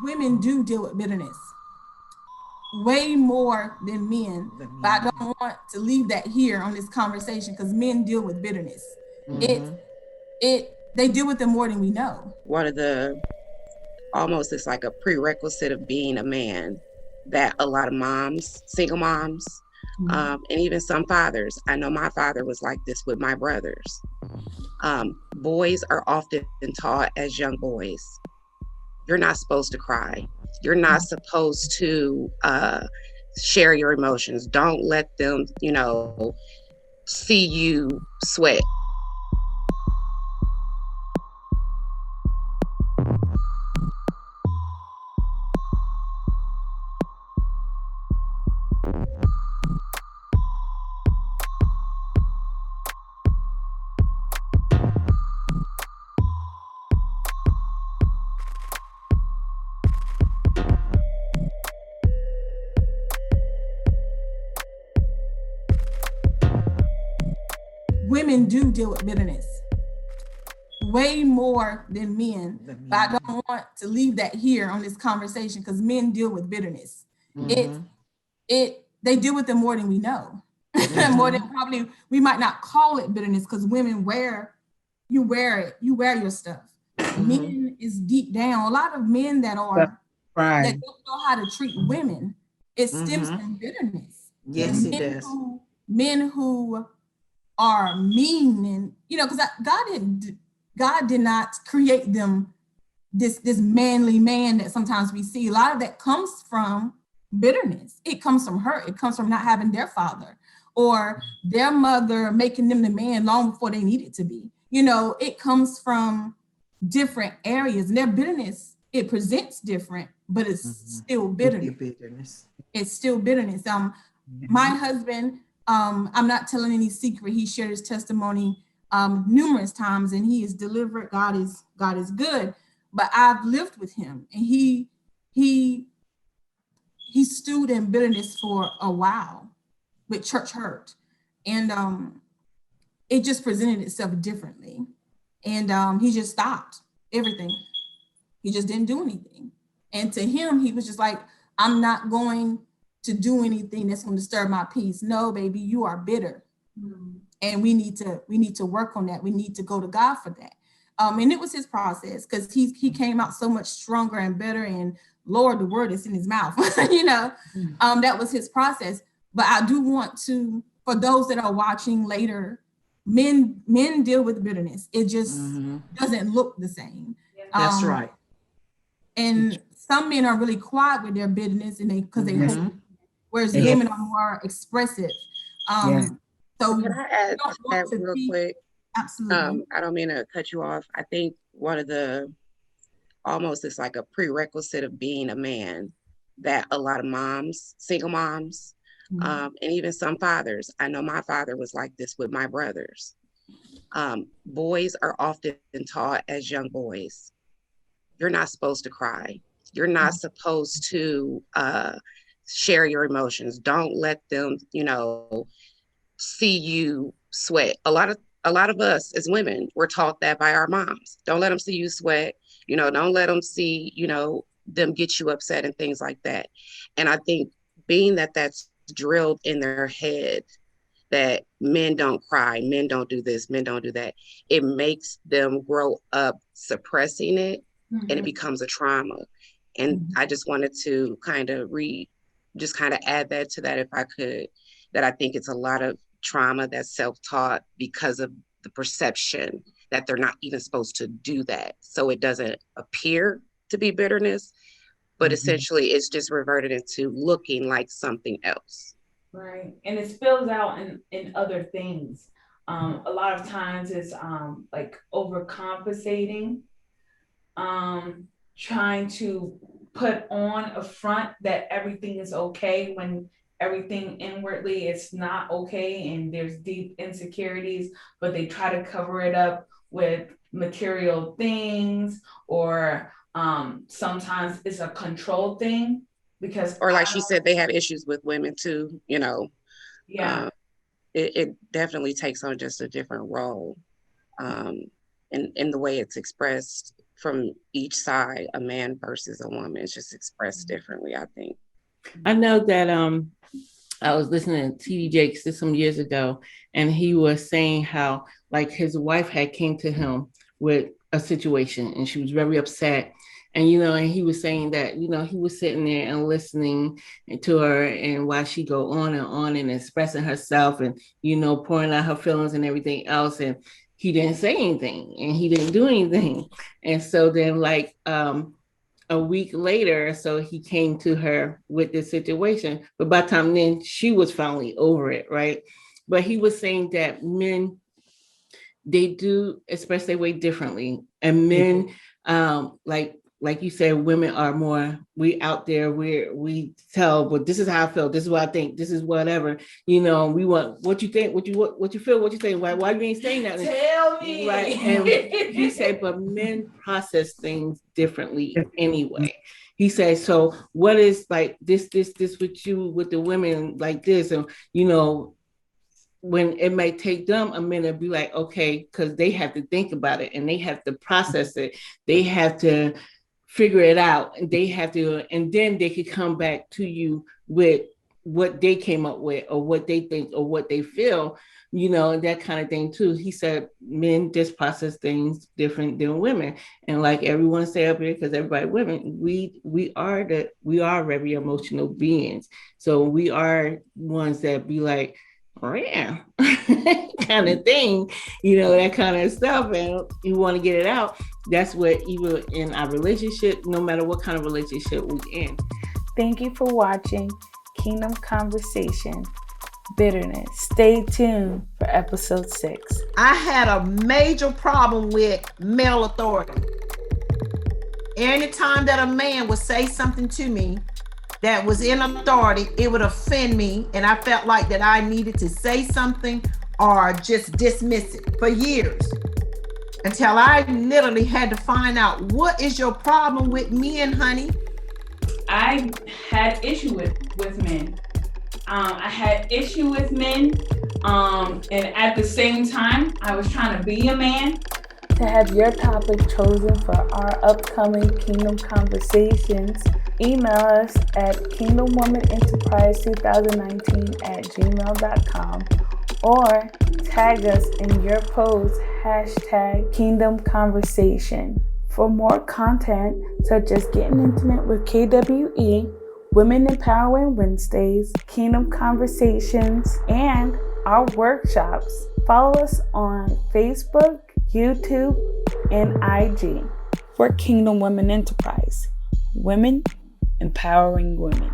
women do deal with bitterness way more than men, but I don't want to leave that here on this conversation because men deal with bitterness. It they deal with it more than we know. One of the almost it's like a prerequisite of being a man that a lot of moms, single moms, and even some fathers. I know my father was like this with my brothers. Boys are often taught as young boys, you're not supposed to cry. You're not supposed to share your emotions. Don't let them, see you sweat. Women do deal with bitterness way more than men, but I don't want to leave that here on this conversation because men deal with bitterness. It they deal with it more than we know. More than probably we might not call it bitterness because women wear it, you wear your stuff. Men is deep down. A lot of men that don't know how to treat women, it stems from bitterness. Yes, it Men does. who are mean, and because God did not create them this manly man that sometimes we see. A lot of that comes from bitterness. It comes from hurt. It comes from not having their father or their mother making them the man long before they needed to be. It comes from different areas, and their bitterness, it presents different, but it's still bitterness. Bitterness. It's still bitterness. My husband, I'm not telling any secret. He shared his testimony numerous times, and he is delivered. God is good, but I've lived with him, and he stewed in bitterness for a while with church hurt, and it just presented itself differently, and he just stopped everything. He just didn't do anything, and to him, he was just like, "I'm not going to do anything that's going to disturb my peace. No, baby, you are bitter, and we need to work on that. We need to go to God for that." And it was his process because he came out so much stronger and better. And Lord, the word is in his mouth. That was his process. But I do want to, for those that are watching later, men deal with bitterness. It just doesn't look the same. That's right. And some men are really quiet with their bitterness, and because they hold, whereas Yeah. women are more expressive. So Can I add don't to want that to real be quick? absolutely. I don't mean to cut you off. I think one of the almost it's like a prerequisite of being a man that a lot of moms, single moms, and even some fathers. I know my father was like this with my brothers. Boys are often taught as young boys, you're not supposed to cry. You're not supposed to share your emotions. Don't let them, see you sweat. A lot of us as women were taught that by our moms. Don't let them see you sweat. Don't let them see, them get you upset and things like that. And I think being that that's drilled in their head that men don't cry, men don't do this, men don't do that, it makes them grow up suppressing it, and it becomes a trauma. And I just wanted to kind of just kind of add that to that if I could, that I think it's a lot of trauma that's self-taught because of the perception that they're not even supposed to do that. So it doesn't appear to be bitterness, but essentially it's just reverted into looking like something else. Right. And it spills out in other things. A lot of times it's like overcompensating, trying to put on a front that everything is okay when everything inwardly is not okay and there's deep insecurities, but they try to cover it up with material things, or sometimes it's a control thing because Or like I she don't, said, they have issues with women too, yeah. uh, it definitely takes on just a different role, um, in the way it's expressed from each side, a man versus a woman. It's just expressed differently, I think. I know that I was listening to TD Jakes some years ago, and he was saying how like his wife had came to him with a situation and she was very upset. And, and he was saying that, he was sitting there and listening to her and while she go on and expressing herself and, pouring out her feelings and everything else. And he didn't say anything and he didn't do anything. And so then like, a week later, so he came to her with this situation. But by the time then, she was finally over it, right? But he was saying that men, they do express their way differently. And men, like you said, women are more, we out there, we tell, but this is how I feel, this is what I think, this is whatever, we want what you think, what you feel, what you think, why you ain't saying that? Tell me. Right. And he said, but men process things differently anyway. He said, so what is like this with you, with the women like this, and when it may take them a minute, be like, okay, because they have to think about it and they have to process it. They have to figure it out and they have to, and then they could come back to you with what they came up with or what they think or what they feel, and that kind of thing too. He said men just process things different than women. And like everyone say up here, because everybody women, we are very emotional beings. So we are ones that be like, oh yeah, kind of thing, that kind of stuff. And you want to get it out. That's what even in our relationship, no matter what kind of relationship we're in. Thank you for watching Kingdom Conversation Bitterness. Stay tuned for episode 6. I had a major problem with male authority. Anytime that a man would say something to me that was in authority, it would offend me. And I felt like that I needed to say something or just dismiss it for years. Until I literally had to find out, what is your problem with men, honey? I had issue with men. I had issue with men. And at the same time, I was trying to be a man. To have your topic chosen for our upcoming Kingdom Conversations, email us at kingdomwomanenterprise2019@gmail.com or tag us in your post #Kingdom Conversation. For more content, such as Getting Intimate with KWE, Women Empowering Wednesdays, Kingdom Conversations, and our workshops, follow us on Facebook, YouTube, and IG. We're Kingdom Women Enterprise, women empowering women.